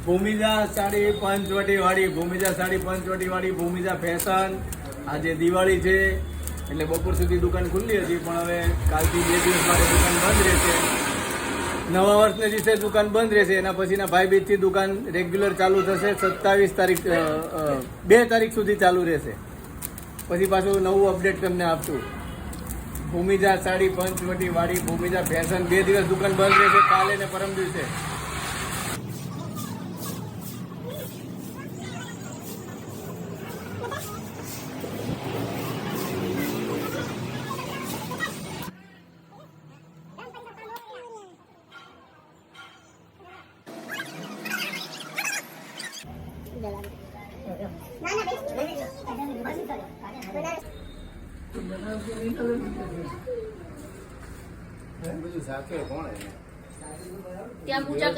ભૂમિજા સાડી પંચવટી વાળી, ભૂમિજા સાડી પંચવટી વાળી, ભૂમિજા ફેશન. આજે દિવાળી છે એટલે બપોર સુધી દુકાન ખુલ્લી હતી, પણ હવે કાલથી 2 દિવસ માટે દુકાન બંધ રહેશે. નવા વર્ષને દિવસે દુકાન બંધ રહેશે. એના પછીના ભાઈબીજથી દુકાન રેગ્યુલર ચાલુ થશે. 27 તારીખ 2 તારીખ સુધી ચાલુ રહેશે. પછી પાછું નવું અપડેટ તમને આપશું. ભૂમિજા સાડી પંચવટી વાળી, ભૂમિજા ફેશન 2 દિવસ દુકાન બંધ રહેશે, કાલે ને પરમ દિવસે. ત્યાં પૂજા